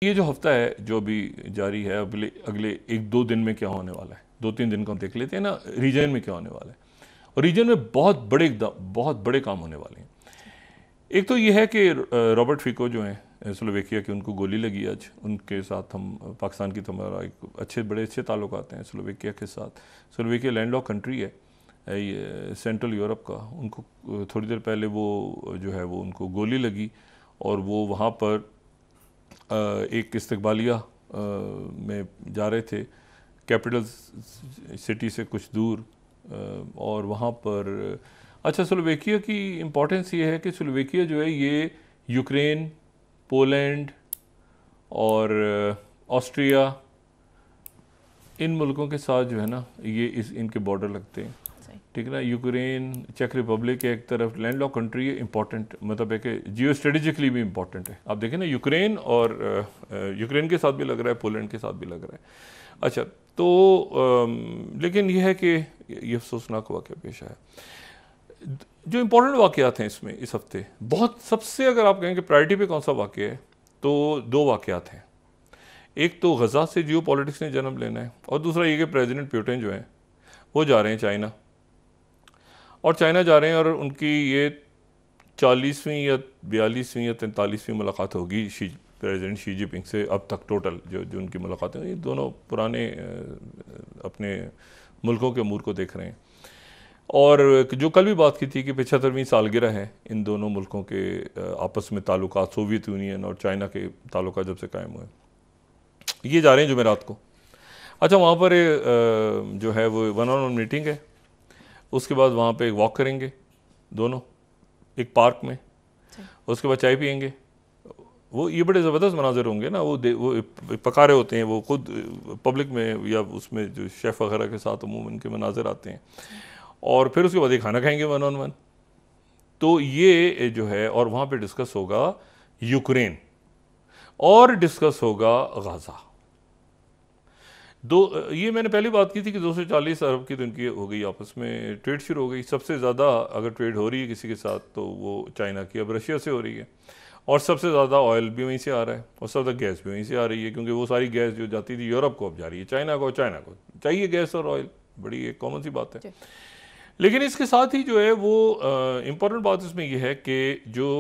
ये जो हफ्ता है जो अभी जारी है, अगले अगले एक दो दिन में क्या होने वाला है, दो तीन दिन को हम देख लेते हैं ना, रीजन में क्या होने वाला है। और रीजन में बहुत बड़े काम होने वाले हैं। एक तो ये है कि रॉबर्ट फिको जो हैं स्लोवेकिया के, उनको गोली लगी आज। उनके साथ हम पाकिस्तान की हमारा एक बड़े अच्छे ताल्लुकात हैं स्लोवेकिया के साथ। स्लोवेकिया लैंडलॉक कंट्री है, ये सेंट्रल यूरोप का। उनको थोड़ी देर पहले वो जो है वो उनको गोली लगी और वो वहाँ पर एक इस्तकबालिया में जा रहे थे, कैपिटल सिटी से कुछ दूर। और वहाँ पर अच्छा, स्लोवेकिया की इम्पोर्टेंस ये है कि स्लोवेकिया जो है ये यूक्रेन, पोलैंड और ऑस्ट्रिया, इन मुल्कों के साथ जो है ना ये इनके बॉर्डर लगते हैं, ठीक है ना। यूक्रेन, चेक रिपब्लिक एक तरफ लैंडलॉक कंट्री है, इंपॉर्टेंट मतलब है कि जियो स्ट्रेटेजिकली भी इंपॉर्टेंट है। आप देखें ना, यूक्रेन और यूक्रेन के साथ भी लग रहा है, पोलैंड के साथ भी लग रहा है। अच्छा, तो लेकिन यह है कि ये अफसोसनाक वाक़या पेश आया। जो इम्पोर्टेंट वाक़यात हैं इसमें इस हफ्ते, बहुत सबसे अगर आप कहें कि प्रायोरिटी पे कौन सा वाक़या है, तो दो वाक़यात हैं। एक तो गज़ा से जियो पॉलिटिक्स ने जन्म लेना है, और दूसरा ये कि प्रेसिडेंट पुतिन जो हैं वो जा रहे हैं चाइना, और चाइना जा रहे हैं और उनकी ये 40वीं या 42वीं या 43वीं मुलाकात होगी प्रेसिडेंट शी जिनपिंग से अब तक। टोटल जो उनकी मुलाकातें, ये दोनों पुराने अपने मुल्कों के अमूर को देख रहे हैं। और जो कल भी बात की थी कि 75वीं सालगिरह है इन दोनों मुल्कों के आपस में ताल्लुकात, सोवियत यूनियन और चाइना के ताल्लुकात जब से कायम हुए। ये जा रहे हैं जुमेरात को। अच्छा, वहाँ पर जो है वो 1-on-1 मीटिंग है। उसके बाद वहाँ पे एक वॉक करेंगे दोनों, एक पार्क में। उसके बाद चाय पियेंगे। वो ये बड़े ज़बरदस्त मनाज़र होंगे ना, वो पका रहे होते हैं, वो खुद पब्लिक में या उसमें जो शेफ़ वगैरह के साथ अमूमन के मनाज़र आते हैं। और फिर उसके बाद एक खाना खाएंगे 1-on-1। तो ये जो है, और वहाँ पे डिस्कस होगा यूक्रेन और डिस्कस होगा गाज़ा। ये मैंने पहले बात की थी कि 240 अरब की तो इनकी हो गई, आपस में ट्रेड शुरू हो गई। सबसे ज़्यादा अगर ट्रेड हो रही है किसी के साथ तो वो चाइना की, अब रशिया से हो रही है। और सबसे ज़्यादा ऑयल भी वहीं से आ रहा है, और सबसे ज़्यादा गैस भी वहीं से आ रही है, क्योंकि वो सारी गैस जो जाती थी यूरोप को अब जा रही है चाइना को। चाइना को चाहिए गैस और ऑयल, बड़ी एक कॉमन सी बात है। लेकिन इसके साथ ही जो है वो इम्पोर्टेंट बात इसमें यह है कि जो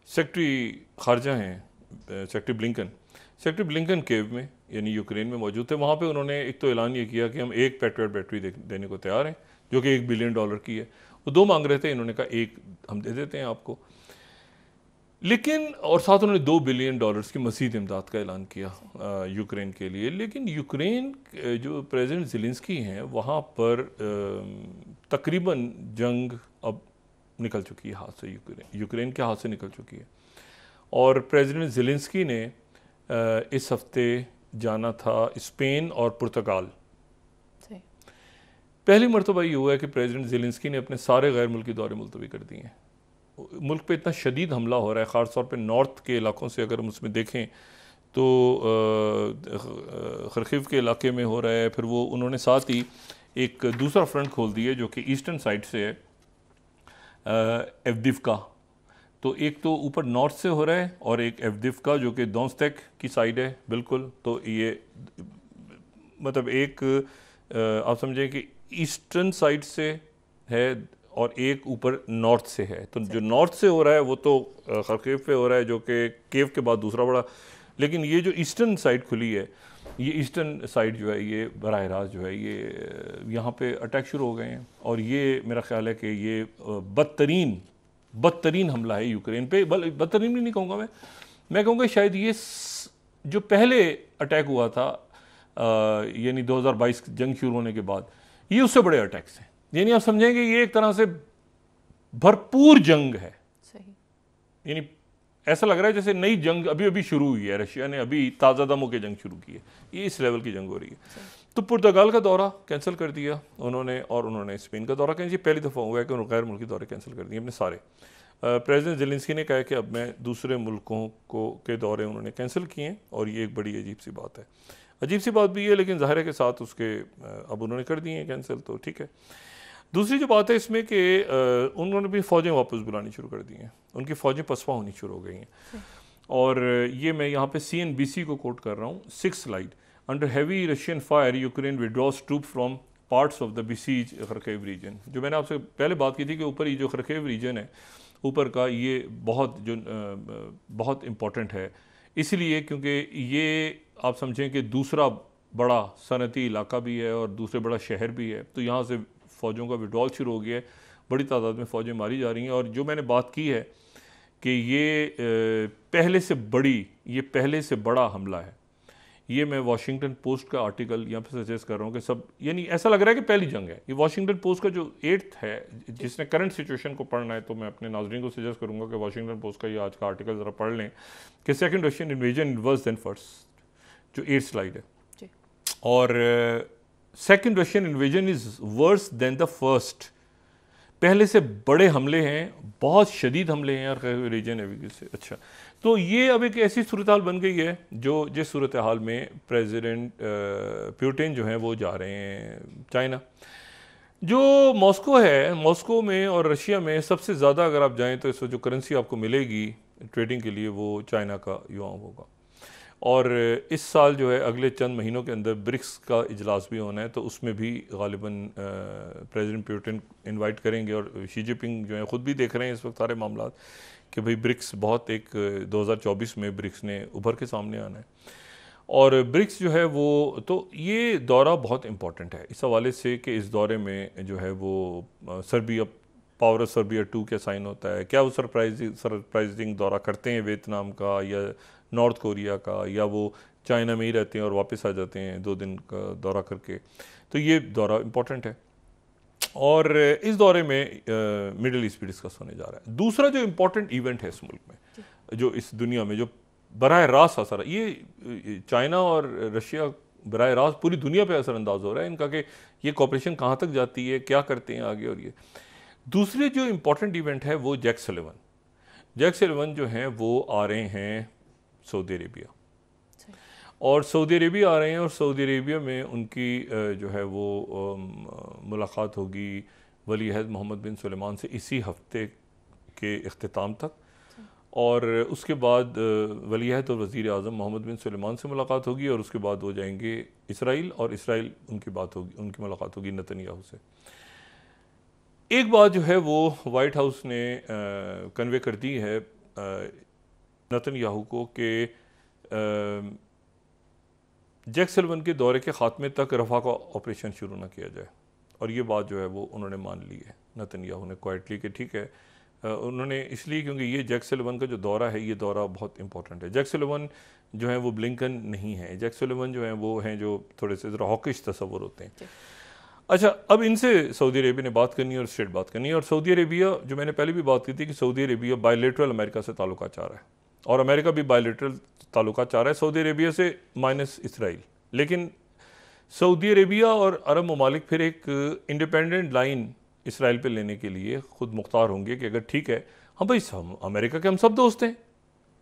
सेक्रेटरी खारजा हैं, सेक्रेटरी ब्लिंकन केव में यानी यूक्रेन में मौजूद थे। वहाँ पे उन्होंने एक तो ऐलान ये किया कि हम एक पेट्रियट बैटरी देने को तैयार हैं, जो कि $1 बिलियन की है। वो 2 मांग रहे थे, इन्होंने कहा एक हम दे देते हैं आपको। लेकिन और साथ उन्होंने $2 बिलियन की मज़ीद इमदाद का ऐलान किया यूक्रेन के लिए। लेकिन यूक्रेन जो प्रेसिडेंट ज़ेलेंस्की हैं, वहाँ पर तकरीबन जंग अब निकल चुकी है हाथ से, यूक्रेन के हाथ से निकल चुकी है। और प्रेसिडेंट ज़ेलेंस्की ने इस हफ्ते जाना था स्पेन और पुर्तगाल। पहली मरतबा ये हुआ है कि प्रेसिडेंट ज़ेलेंस्की ने अपने सारे गैर मुल्की दौरे मुलतवी कर दिए हैं। मुल्क पे इतना शदीद हमला हो रहा है, ख़ास तौर पे नॉर्थ के इलाकों से अगर हम उसमें देखें तो खरखीव के इलाके में हो रहा है। फिर वो उन्होंने साथ ही एक दूसरा फ्रंट खोल दिया जो कि ईस्टर्न साइड से है, एवदिवका। तो एक तो ऊपर नॉर्थ से हो रहा है और एक एवदिवका जो कि दोंस्तेक की साइड है बिल्कुल। तो ये मतलब एक आप समझें कि ईस्टर्न साइड से है और एक ऊपर नॉर्थ से है। तो जो नॉर्थ से हो रहा है वो तो खरकीव पे हो रहा है, जो कि केव के बाद दूसरा बड़ा। लेकिन ये जो ईस्टर्न साइड खुली है, ये ईस्टर्न साइड जो है ये बराह रास्त जो है ये यहाँ पे अटैक शुरू हो गए हैं। और ये मेरा ख्याल है कि ये बदतरीन हमला है यूक्रेन पे। बदतरीन भी नहीं कहूँगा मैं कहूँगा शायद ये जो पहले अटैक हुआ था यानी 2022 जंग शुरू होने के बाद, ये उससे बड़े अटैक्स हैं। यानी आप समझेंगे ये एक तरह से भरपूर जंग है। यानी ऐसा लग रहा है जैसे नई जंग अभी अभी शुरू हुई है, रशिया ने अभी ताज़ा दमों के जंग शुरू की है। ये इस लेवल की जंग हो रही है। तो पुर्तगाल का दौरा कैंसिल कर दिया उन्होंने, और उन्होंने स्पेन का दौरा कैंसिल। पहली दफ़ा हुआ है कि उन्होंने गैर मुल्की दौरे कैंसिल कर दिए अपने सारे। प्रेसिडेंट ज़ेलेंस्की ने कहा कि अब मैं दूसरे मुल्कों के दौरे उन्होंने कैंसिल किए हैं, और ये एक बड़ी अजीब सी बात है। अजीब सी बात भी है, लेकिन ज़ाहिर है के साथ उसके अब उन्होंने कर दिए हैं कैंसिल, तो ठीक है। दूसरी जो बात है इसमें कि उन्होंने भी फ़ौजें वापस बुलानी शुरू कर दी हैं, उनकी फ़ौजें पसपा होनी शुरू हो गई हैं। और ये मैं यहाँ पे CNBC को कोट कर रहा हूँ, 6 slide, under heavy Russian fire Ukraine withdraws troop from parts of the besieged Kharkiv region. जो मैंने आपसे पहले बात की थी कि ऊपर ये जो खरकेव रीजन है ऊपर का, ये बहुत इम्पोर्टेंट है, इसलिए क्योंकि ये आप समझें कि दूसरा बड़ा सनती इलाका भी है और दूसरे बड़ा शहर भी है, तो यहाँ से फ़ौजों का विड्रॉल शुरू हो गया है, बड़ी तादाद में फ़ौजें मारी जा रही हैं। और जो मैंने बात की है कि ये पहले से बड़ा हमला है, ये मैं वाशिंगटन पोस्ट का आर्टिकल यहाँ पे सजेस्ट कर रहा हूँ कि सब, यानी ऐसा लग रहा है कि पहली जंग है। ये वाशिंगटन पोस्ट का जो 8th है, जिसने करंट सिचुएशन को पढ़ना है तो मैं अपने नाज़रीन को सजेस्ट करूँगा कि वाशिंगटन पोस्ट का ये आज का आर्टिकल ज़रा पढ़ लें कि second Russian invasion worse than first, जो 8th स्लाइड है। और second Russian invasion is worse than the first, पहले से बड़े हमले हैं, बहुत शदीद हमले हैं और रीजन है से। अच्छा, तो ये अब एक ऐसी सूरत हाल बन गई है जो जिस सूरत हाल में प्रेसिडेंट पुतिन जो हैं वो जा रहे हैं चाइना। जो मॉस्को है, मॉस्को में और रशिया में सबसे ज़्यादा अगर आप जाएं तो इस वक्त जो करेंसी आपको मिलेगी ट्रेडिंग के लिए वो चाइना का युआन होगा। और इस साल जो है अगले चंद महीनों के अंदर ब्रिक्स का इजलास भी होना है, तो उसमें भी गालिबन प्रेसिडेंट पुतिन इनवाइट करेंगे। और शी जिनपिंग जो है ख़ुद भी देख रहे हैं इस वक्त सारे मामला कि भाई ब्रिक्स बहुत एक 2024 में ब्रिक्स ने उभर के सामने आना है। और ब्रिक्स जो है वो, तो ये दौरा बहुत इम्पॉर्टेंट है इस हवाले से कि इस दौरे में जो है वो सर्बिया, पावर ऑफ सर्बिया 2 क्या साइन होता है, क्या वो सरप्राइजिंग दौरा करते हैं वियतनाम का या नॉर्थ कोरिया का, या वो चाइना में ही रहते हैं और वापस आ जाते हैं 2 दिन का दौरा करके। तो ये दौरा इम्पोर्टेंट है और इस दौरे में मिडिल ईस्ट भी डिस्कस होने जा रहा है। दूसरा जो इम्पोर्टेंट इवेंट है इस मुल्क में, जो इस दुनिया में जो बराह रास्त असर है, ये चाइना और रशिया बराह रास्त पूरी दुनिया पे असरअंदाज हो रहा है इनका कि ये कॉपरेशन कहाँ तक जाती है, क्या करते हैं आगे। और ये दूसरे जो इम्पोर्टेंट इवेंट है वो जैक सलिवन जो हैं वो आ रहे हैं सऊदी अरेबिया, और सऊदी अरेबिया आ रहे हैं और सऊदी अरेबिया में उनकी जो है वो मुलाकात होगी वली अहद मोहम्मद बिन सुलेमान से इसी हफ्ते के इख्तिताम तक। और उसके बाद वली अहद और वज़ीर आज़म मोहम्मद बिन सुलेमान से मुलाकात होगी और उसके बाद वो जाएंगे इसराइल, और इसराइल उनकी मुलाकात होगी नेतन्याहू से। एक बात जो है वो वाइट हाउस ने कन्वे कर दी है नेतन्याहू को कि जैक सलिवन के दौरे के ख़ात्मे तक रफ़ा का ऑपरेशन शुरू ना किया जाए, और ये बात जो है वो उन्होंने मान ली है नेतन्याहू ने क्वाइटली कि ठीक है। उन्होंने इसलिए क्योंकि ये जैक सलिवन का जो दौरा है ये दौरा बहुत इंपॉर्टेंट है। जैक सलिवन जो है वो ब्लिंकन नहीं है, जैक सलिवन जो है वो हैं जो थोड़े से ज़रा हॉकिश तस्वर होते हैं। अच्छा, अब इनसे सऊदी अरेबिया ने बात करनी है और स्ट्रेट बात करनी है। और सऊदी अरेबिया, जो मैंने पहले भी बात की थी कि सऊदी अरेबिया बायलैटरल अमेरिका से ताल्लुकात चाह रहा है और अमेरिका भी बायलैटरल ताल्लुकात चाह रहा है सऊदी अरेबिया से माइनस इसराइल। लेकिन सऊदी अरेबिया और अरब ममालिक फिर एक इंडिपेंडेंट लाइन इसराइल पे लेने के लिए ख़ुद मुख्तार होंगे कि अगर ठीक है, हाँ भाई हम अमेरिका के हम सब दोस्त हैं,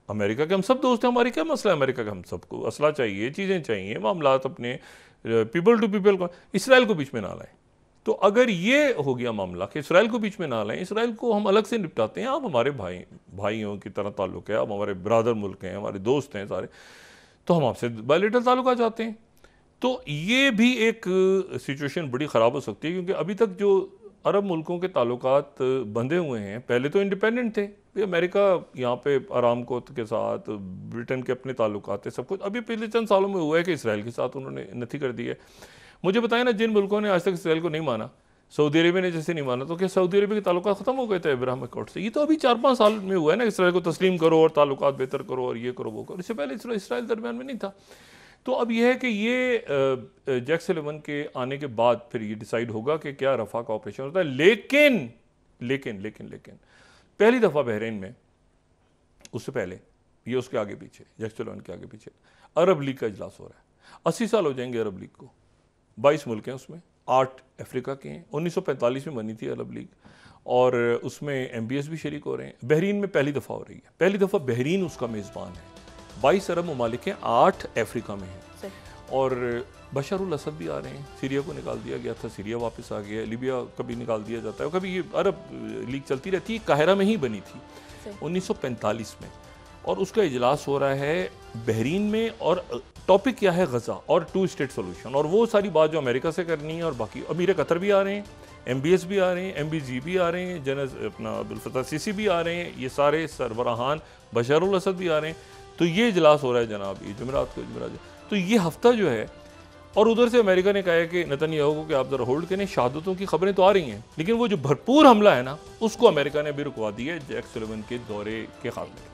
हमारी क्या मसला है, अमेरिका का हम सबको असला चाहिए, चीज़ें चाहिए, मामलात अपने पीपल टू पीपल को, इसराइल को बीच में ना लाएं। तो अगर ये हो गया मामला कि इसराइल को बीच में ना लाएं, इसराइल को हम अलग से निपटाते हैं, आप हमारे भाइयों की तरह ताल्लुक़ है, आप हमारे ब्रादर मुल्क हैं, हमारे दोस्त हैं सारे, तो हम आपसे बायलैटरल ताल्लुक़ चाहते हैं। तो ये भी एक सिचुएशन बड़ी ख़राब हो सकती है क्योंकि अभी तक जो अरब मुल्कों के ताल्लुकात बंधे हुए हैं, पहले तो इंडिपेंडेंट थे, अमेरिका यहाँ पे अरामको के साथ, ब्रिटेन के अपने ताल्लुकात थे, सब कुछ। अभी पिछले चंद सालों में हुआ है कि इसराइल के साथ उन्होंने नथी कर दी है। मुझे बताएं ना, जिन मुल्कों ने आज तक इसराइल को नहीं माना, सऊदी अरेबिया ने जैसे नहीं माना, तो क्या सऊदी अरेबिया के ताल्लुकात ख़त्म हो गए थे अब्राहम अकॉर्ड से? ये तो अभी 4-5 साल में हुआ है ना, इसराइल को तस्लीम करो और ताल्लुकात बेहतर करो और ये करो वो करो। इससे पहले इसराइल दरमियान में नहीं था। तो अब यह है कि ये जैक सलिवन के आने के बाद फिर ये डिसाइड होगा कि क्या रफ़ा का ऑपरेशन होता है। लेकिन पहली दफ़ा बहरीन में, उससे पहले ये उसके आगे पीछे, जैक सलिवन के आगे पीछे अरब लीग का इजलास हो रहा है। 80 साल हो जाएंगे अरब लीग को, 22 मुल्क हैं उसमें, 8 अफ्रीका के हैं। 1945 में बनी थी अरब लीग और उसमें MBS भी शरीक हो रहे हैं। बहरीन में पहली दफ़ा हो रही है, पहली दफ़ा बहरीन उसका मेज़बान है। 22 अरब ममालिक हैं, 8 अफ्रीका में हैं और बशर असद भी आ रहे हैं, सीरिया को निकाल दिया गया था, सीरिया वापस आ गया, लीबिया कभी निकाल दिया जाता है, कभी ये अरब लीग चलती रहती है, काहिरा में ही बनी थी 1945 में, और उसका इजलास हो रहा है बहरीन में, और टॉपिक क्या है गज़ा और 2 स्टेट सोल्यूशन, और वो सारी बात जो अमेरिका से करनी है, और बाकी अमीर कतर भी आ रहे हैं, MBS भी आ रहे हैं, MBG भी आ रहे हैं, जनरल अपना अब्दुल फत्ताह सीसी भी आ रहे हैं, ये सारे सरबराहान बशर असद भी आ रहे हैं। तो ये इजलास हो रहा है जनाब, ये जुमेरात को जुमेरात, तो ये हफ्ता जो है, और उधर से अमेरिका ने कहा है कि नेतन्याहू को कि आप ज़रा होल्ड करें, शहादतों की खबरें तो आ रही हैं, लेकिन वो जो भरपूर हमला है ना, उसको अमेरिका ने भी रुकवा दिया है जैक सुलिवन के दौरे के खात्मे।